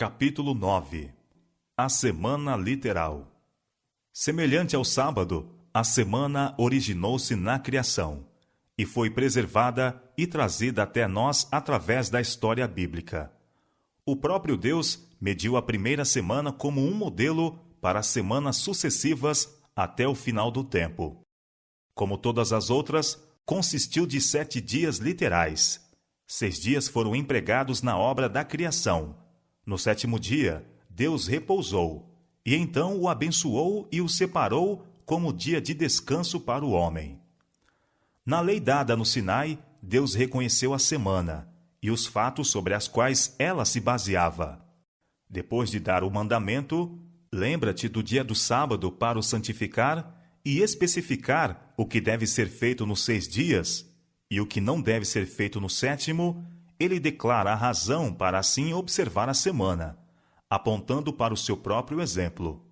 Capítulo 9. A Semana Literal. Semelhante ao sábado, a semana originou-se na criação e foi preservada e trazida até nós através da história bíblica. O próprio Deus mediu a primeira semana como um modelo para as semanas sucessivas até o final do tempo. Como todas as outras, consistiu de 7 dias literais. 6 dias foram empregados na obra da criação. No 7º dia, Deus repousou, e então o abençoou e o separou como dia de descanso para o homem. Na lei dada no Sinai, Deus reconheceu a semana e os fatos sobre as quais ela se baseava. Depois de dar o mandamento, lembra-te do dia do sábado para o santificar e especificar o que deve ser feito nos 6 dias e o que não deve ser feito no 7º, ele declara a razão para assim observar a semana, apontando para o seu próprio exemplo.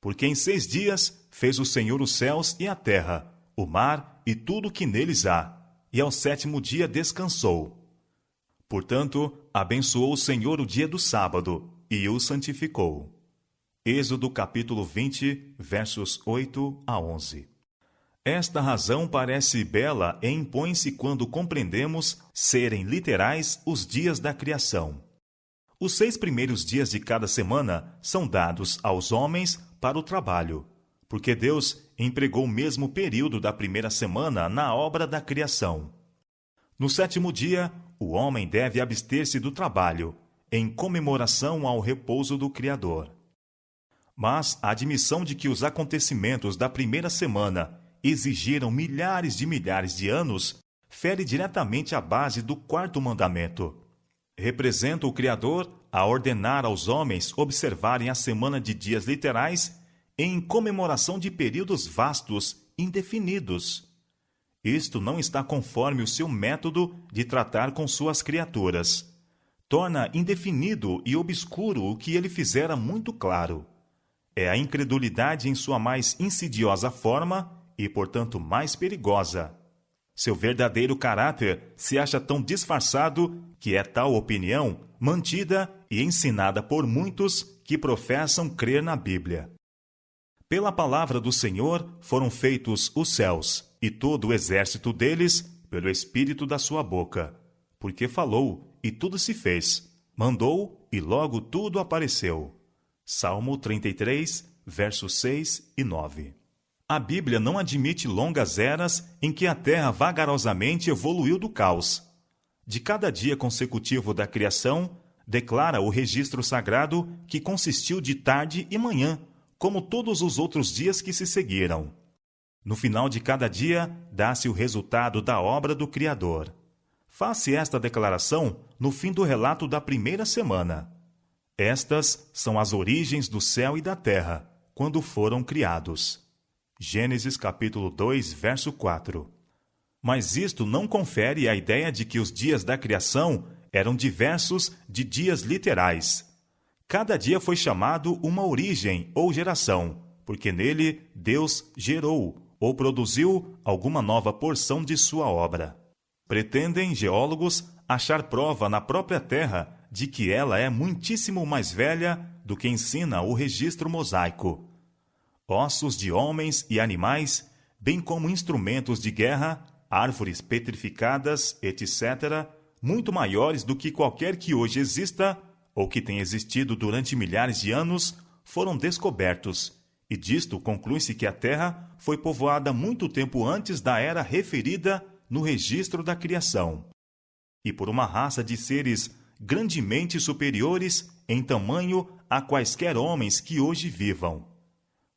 Porque em 6 dias fez o Senhor os céus e a terra, o mar e tudo o que neles há, e ao 7º dia descansou. Portanto, abençoou o Senhor o dia do sábado e o santificou. Êxodo capítulo 20, versos 8 a 11. Esta razão parece bela e impõe-se quando compreendemos serem literais os dias da criação. Os 6 primeiros dias de cada semana são dados aos homens para o trabalho, porque Deus empregou o mesmo período da primeira semana na obra da criação. No 7º dia, o homem deve abster-se do trabalho, em comemoração ao repouso do Criador. Mas a admissão de que os acontecimentos da primeira semana exigiram milhares de anos fere diretamente a base do 4º mandamento. Representa o Criador a ordenar aos homens observarem a semana de dias literais em comemoração de períodos vastos, indefinidos. Isto não está conforme o seu método de tratar com suas criaturas. Torna indefinido e obscuro o que ele fizera muito claro. É a incredulidade em sua mais insidiosa forma e, portanto, mais perigosa. Seu verdadeiro caráter se acha tão disfarçado que é tal opinião mantida e ensinada por muitos que professam crer na Bíblia. Pela palavra do Senhor foram feitos os céus e todo o exército deles pelo Espírito da sua boca. Porque falou e tudo se fez, mandou e logo tudo apareceu. Salmo 33, versos 6 e 9. A Bíblia não admite longas eras em que a Terra vagarosamente evoluiu do caos. De cada dia consecutivo da criação, declara o registro sagrado que consistiu de tarde e manhã, como todos os outros dias que se seguiram. No final de cada dia, dá-se o resultado da obra do Criador. Faz-se esta declaração no fim do relato da primeira semana. Estas são as origens do céu e da terra, quando foram criados. Gênesis capítulo 2, verso 4. Mas isto não confere a ideia de que os dias da criação eram diversos de dias literais. Cada dia foi chamado uma origem ou geração, porque nele Deus gerou ou produziu alguma nova porção de sua obra. Pretendem geólogos achar prova na própria Terra de que ela é muitíssimo mais velha do que ensina o registro mosaico. Ossos de homens e animais, bem como instrumentos de guerra, árvores petrificadas, etc., muito maiores do que qualquer que hoje exista ou que tenha existido durante milhares de anos, foram descobertos, e disto conclui-se que a Terra foi povoada muito tempo antes da era referida no registro da criação, e por uma raça de seres grandemente superiores em tamanho a quaisquer homens que hoje vivam.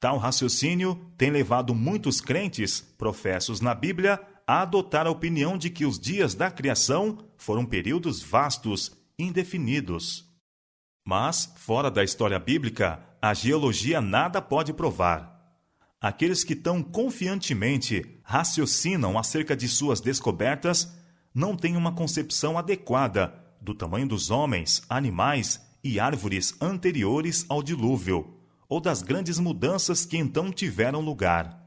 Tal raciocínio tem levado muitos crentes, professos na Bíblia, a adotar a opinião de que os dias da criação foram períodos vastos, indefinidos. Mas, fora da história bíblica, a geologia nada pode provar. Aqueles que tão confiantemente raciocinam acerca de suas descobertas não têm uma concepção adequada do tamanho dos homens, animais e árvores anteriores ao dilúvio, ou das grandes mudanças que então tiveram lugar.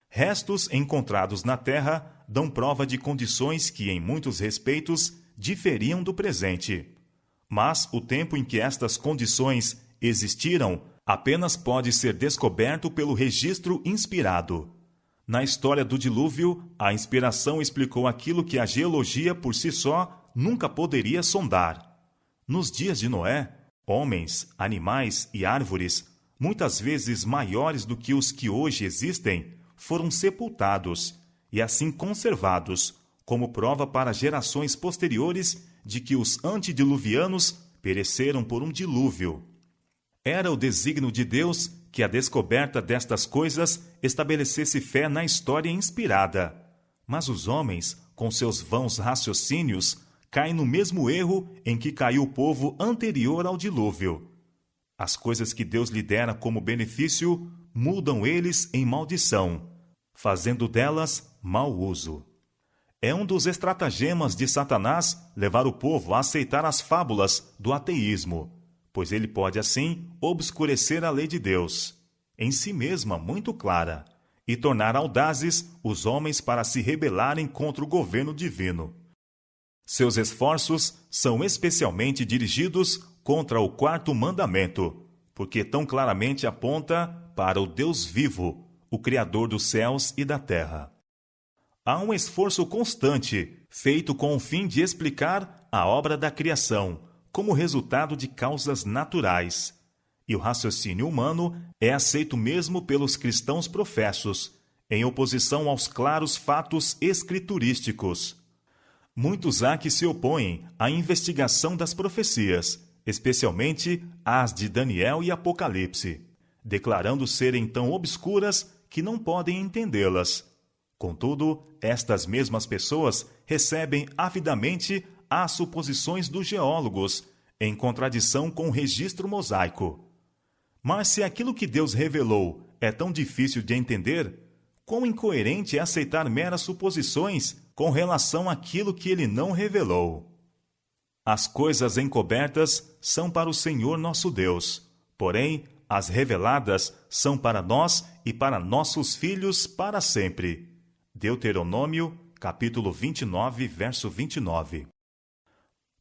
Restos encontrados na Terra dão prova de condições que, em muitos respeitos, diferiam do presente. Mas o tempo em que estas condições existiram apenas pode ser descoberto pelo registro inspirado. Na história do dilúvio, a inspiração explicou aquilo que a geologia por si só nunca poderia sondar. Nos dias de Noé, homens, animais e árvores, muitas vezes maiores do que os que hoje existem, foram sepultados e assim conservados, como prova para gerações posteriores de que os antediluvianos pereceram por um dilúvio. Era o desígnio de Deus que a descoberta destas coisas estabelecesse fé na história inspirada. Mas os homens, com seus vãos raciocínios, caem no mesmo erro em que caiu o povo anterior ao dilúvio. As coisas que Deus lhe dera como benefício, mudam eles em maldição, fazendo delas mau uso. É um dos estratagemas de Satanás levar o povo a aceitar as fábulas do ateísmo, pois ele pode, assim, obscurecer a lei de Deus, em si mesma muito clara, e tornar audazes os homens para se rebelarem contra o governo divino. Seus esforços são especialmente dirigidos contra o quarto mandamento, porque tão claramente aponta para o Deus vivo, o Criador dos céus e da terra. Há um esforço constante, feito com o fim de explicar a obra da criação, como resultado de causas naturais. E o raciocínio humano é aceito mesmo pelos cristãos professos, em oposição aos claros fatos escriturísticos. Muitos há que se opõem à investigação das profecias, especialmente as de Daniel e Apocalipse, declarando serem tão obscuras que não podem entendê-las. Contudo, estas mesmas pessoas recebem avidamente as suposições dos geólogos, em contradição com o registro mosaico. Mas se aquilo que Deus revelou é tão difícil de entender, quão incoerente é aceitar meras suposições com relação àquilo que ele não revelou. As coisas encobertas são para o Senhor nosso Deus, porém, as reveladas são para nós e para nossos filhos para sempre. Deuteronômio, capítulo 29, verso 29.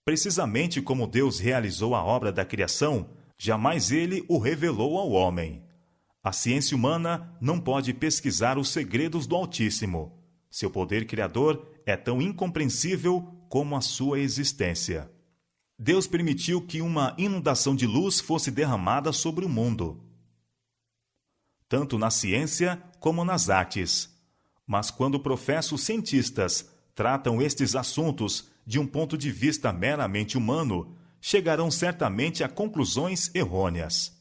Precisamente como Deus realizou a obra da criação, jamais ele o revelou ao homem. A ciência humana não pode pesquisar os segredos do Altíssimo. Seu poder criador é tão incompreensível como a sua existência. Deus permitiu que uma inundação de luz fosse derramada sobre o mundo, tanto na ciência como nas artes. Mas quando professos cientistas tratam estes assuntos de um ponto de vista meramente humano, chegarão certamente a conclusões errôneas.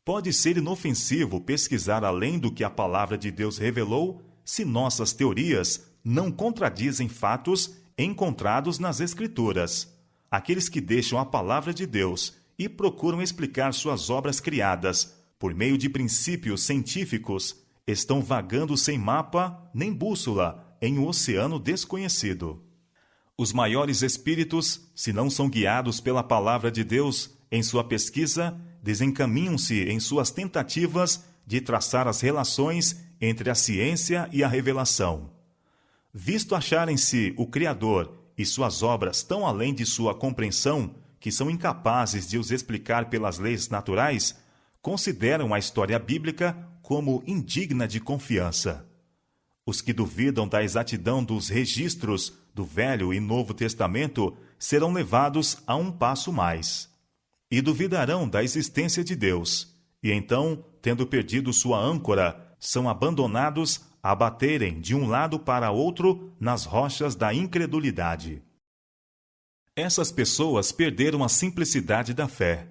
Pode ser inofensivo pesquisar além do que a palavra de Deus revelou, se nossas teorias não contradizem fatos encontrados nas Escrituras. Aqueles que deixam a palavra de Deus e procuram explicar suas obras criadas por meio de princípios científicos estão vagando sem mapa nem bússola em um oceano desconhecido. Os maiores espíritos, se não são guiados pela palavra de Deus em sua pesquisa, desencaminham-se em suas tentativas de traçar as relações entre a ciência e a revelação. Visto acharem-se o Criador e suas obras tão além de sua compreensão que são incapazes de os explicar pelas leis naturais, consideram a história bíblica como indigna de confiança. Os que duvidam da exatidão dos registros do Velho e Novo Testamento serão levados a um passo mais. E duvidarão da existência de Deus, e então, tendo perdido sua âncora, são abandonados a baterem de um lado para outro nas rochas da incredulidade. Essas pessoas perderam a simplicidade da fé.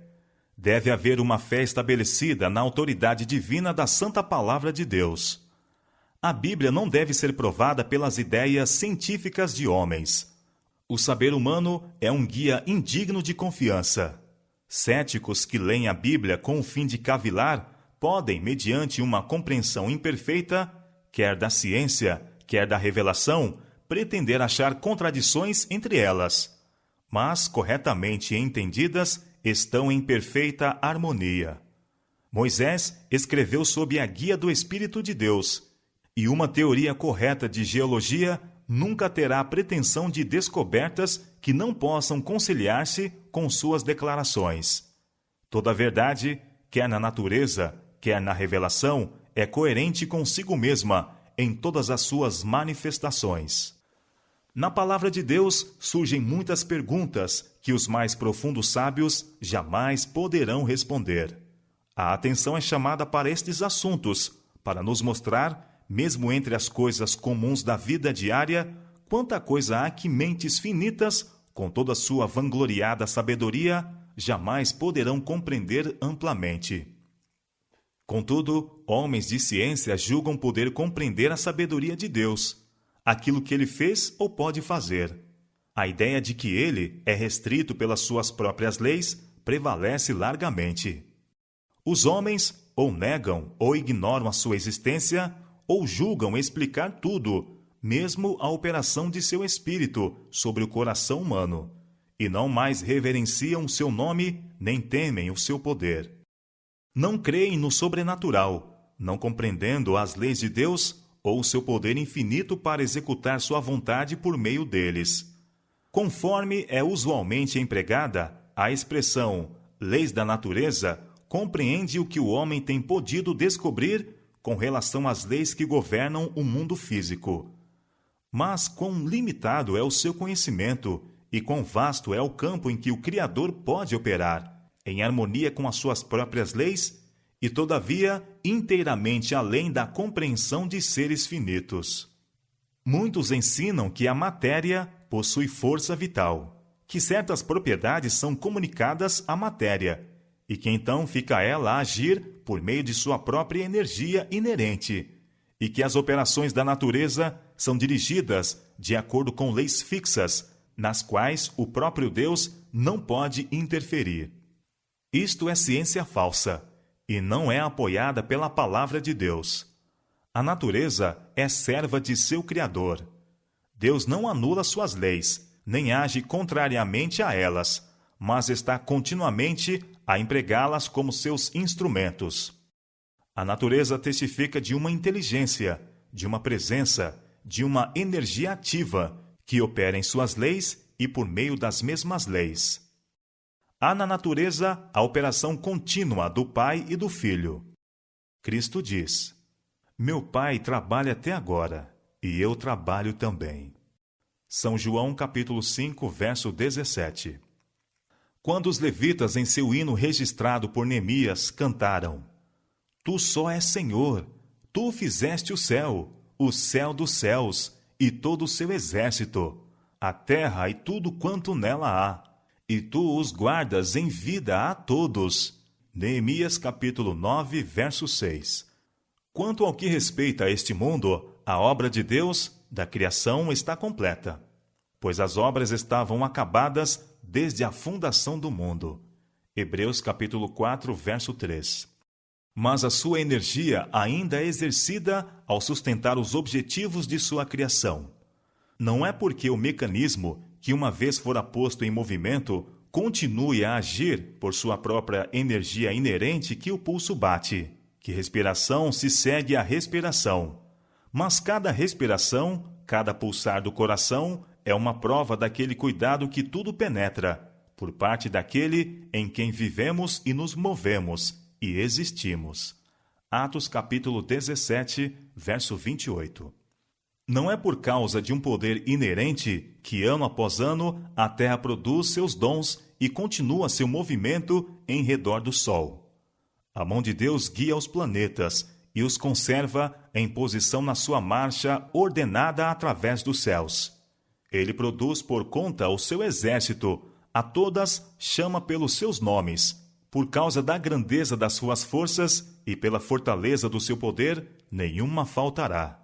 Deve haver uma fé estabelecida na autoridade divina da Santa Palavra de Deus. A Bíblia não deve ser provada pelas ideias científicas de homens. O saber humano é um guia indigno de confiança. Céticos que leem a Bíblia com o fim de cavilar podem, mediante uma compreensão imperfeita, quer da ciência, quer da revelação, pretender achar contradições entre elas. Mas, corretamente entendidas, estão em perfeita harmonia. Moisés escreveu sob a guia do Espírito de Deus, e uma teoria correta de geologia nunca terá a pretensão de descobertas que não possam conciliar-se com suas declarações. Toda verdade, quer na natureza, quer na revelação, é coerente consigo mesma em todas as suas manifestações. Na palavra de Deus surgem muitas perguntas que os mais profundos sábios jamais poderão responder. A atenção é chamada para estes assuntos, para nos mostrar, mesmo entre as coisas comuns da vida diária, quanta coisa há que mentes finitas, com toda sua vangloriada sabedoria, jamais poderão compreender amplamente. Contudo, homens de ciência julgam poder compreender a sabedoria de Deus, aquilo que ele fez ou pode fazer. A ideia de que ele é restrito pelas suas próprias leis prevalece largamente. Os homens ou negam ou ignoram a sua existência ou julgam explicar tudo, mesmo a operação de seu espírito sobre o coração humano, e não mais reverenciam seu nome nem temem o seu poder. Não creem no sobrenatural, não compreendendo as leis de Deus ou o seu poder infinito para executar sua vontade por meio deles. Conforme é usualmente empregada, a expressão leis da natureza compreende o que o homem tem podido descobrir com relação às leis que governam o mundo físico. Mas quão limitado é o seu conhecimento e quão vasto é o campo em que o Criador pode operar, em harmonia com as suas próprias leis e, todavia, inteiramente além da compreensão de seres finitos. Muitos ensinam que a matéria possui força vital, que certas propriedades são comunicadas à matéria, e que então fica ela a agir por meio de sua própria energia inerente, e que as operações da natureza são dirigidas de acordo com leis fixas, nas quais o próprio Deus não pode interferir. Isto é ciência falsa, e não é apoiada pela palavra de Deus. A natureza é serva de seu Criador. Deus não anula suas leis, nem age contrariamente a elas, mas está continuamente a empregá-las como seus instrumentos. A natureza testifica de uma inteligência, de uma presença, de uma energia ativa, que opera em suas leis e por meio das mesmas leis. Há na natureza a operação contínua do Pai e do Filho. Cristo diz: Meu Pai trabalha até agora, e eu trabalho também. São João capítulo 5, verso 17. Quando os levitas, em seu hino registrado por Neemias, cantaram: Tu só és Senhor, tu fizeste o céu dos céus, e todo o seu exército, a terra e tudo quanto nela há, e tu os guardas em vida a todos. Neemias capítulo 9, verso 6. Quanto ao que respeita a este mundo, a obra de Deus, da criação, está completa, pois as obras estavam acabadas desde a fundação do mundo. Hebreus capítulo 4, verso 3. Mas a sua energia ainda é exercida ao sustentar os objetivos de sua criação. Não é porque o mecanismo, que uma vez fora posto em movimento, continue a agir por sua própria energia inerente que o pulso bate, que respiração se segue à respiração. Mas cada respiração, cada pulsar do coração, é uma prova daquele cuidado que tudo penetra, por parte daquele em quem vivemos e nos movemos e existimos. Atos capítulo 17, verso 28. Não é por causa de um poder inerente que, ano após ano, a Terra produz seus dons e continua seu movimento em redor do Sol. A mão de Deus guia os planetas e os conserva em posição na sua marcha ordenada através dos céus. Ele produz por conta o seu exército, a todas chama pelos seus nomes. Por causa da grandeza das suas forças e pela fortaleza do seu poder, nenhuma faltará.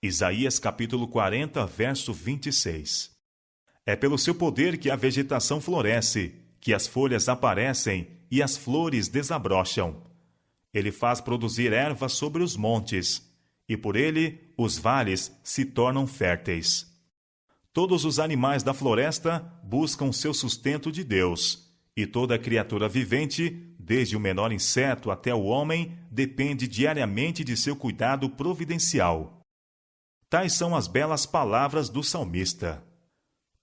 Isaías capítulo 40, verso 26. É pelo seu poder que a vegetação floresce, que as folhas aparecem e as flores desabrocham. Ele faz produzir erva sobre os montes, e por ele os vales se tornam férteis. Todos os animais da floresta buscam seu sustento de Deus, e toda criatura vivente, desde o menor inseto até o homem, depende diariamente de seu cuidado providencial. Tais são as belas palavras do salmista: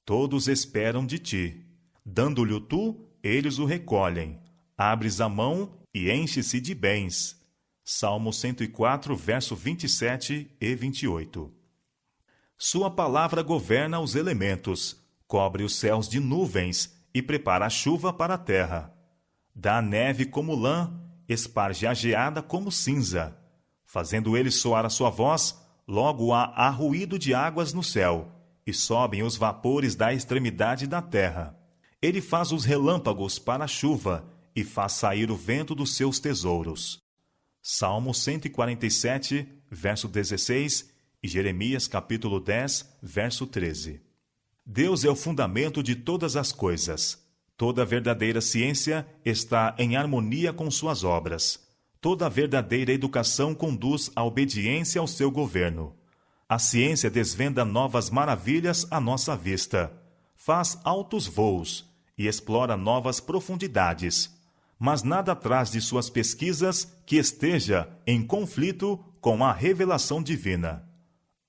Todos esperam de ti. Dando-lhe tu, eles o recolhem. Abres a mão e enche-se de bens. Salmo 104, verso 27 e 28. Sua palavra governa os elementos, cobre os céus de nuvens e prepara a chuva para a terra. Dá a neve como lã, esparge a geada como cinza. Fazendo ele soar a sua voz, logo há ruído de águas no céu, e sobem os vapores da extremidade da terra. Ele faz os relâmpagos para a chuva, e faz sair o vento dos seus tesouros. Salmo 147, verso 16, e Jeremias capítulo 10, verso 13. Deus é o fundamento de todas as coisas. Toda verdadeira ciência está em harmonia com suas obras. Toda verdadeira educação conduz à obediência ao seu governo. A ciência desvenda novas maravilhas à nossa vista, faz altos voos e explora novas profundidades, mas nada traz de suas pesquisas que esteja em conflito com a revelação divina.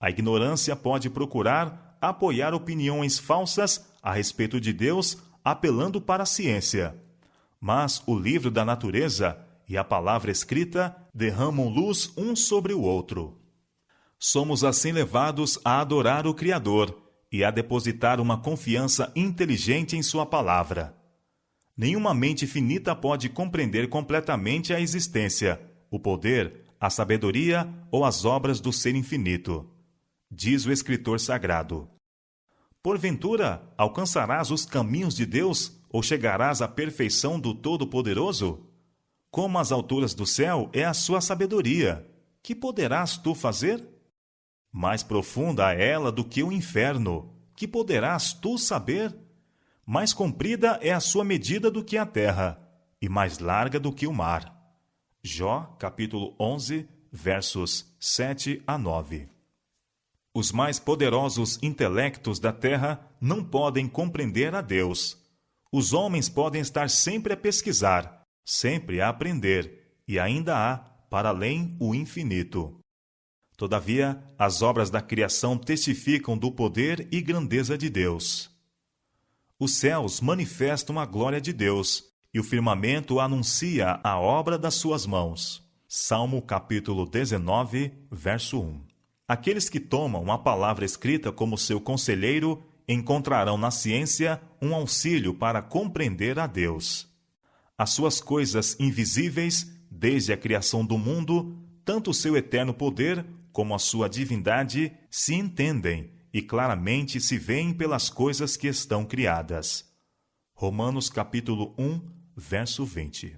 A ignorância pode procurar apoiar opiniões falsas a respeito de Deus, apelando para a ciência. Mas o livro da natureza e a palavra escrita derramam luz um sobre o outro. Somos assim levados a adorar o Criador e a depositar uma confiança inteligente em sua palavra. Nenhuma mente finita pode compreender completamente a existência, o poder, a sabedoria ou as obras do Ser infinito. Diz o escritor sagrado: porventura, alcançarás os caminhos de Deus ou chegarás à perfeição do Todo-Poderoso? Como as alturas do céu é a sua sabedoria, que poderás tu fazer? Mais profunda é ela do que o inferno, que poderás tu saber? Mais comprida é a sua medida do que a terra, e mais larga do que o mar. Jó, capítulo 11, versos 7 a 9. Os mais poderosos intelectos da terra não podem compreender a Deus. Os homens podem estar sempre a pesquisar, sempre a aprender, e ainda há, para além, o infinito. Todavia, as obras da criação testificam do poder e grandeza de Deus. Os céus manifestam a glória de Deus, e o firmamento anuncia a obra das suas mãos. Salmo capítulo 19, verso 1. Aqueles que tomam a palavra escrita como seu conselheiro encontrarão na ciência um auxílio para compreender a Deus. As suas coisas invisíveis, desde a criação do mundo, tanto o seu eterno poder como a sua divindade se entendem e claramente se veem pelas coisas que estão criadas. Romanos capítulo 1, verso 20.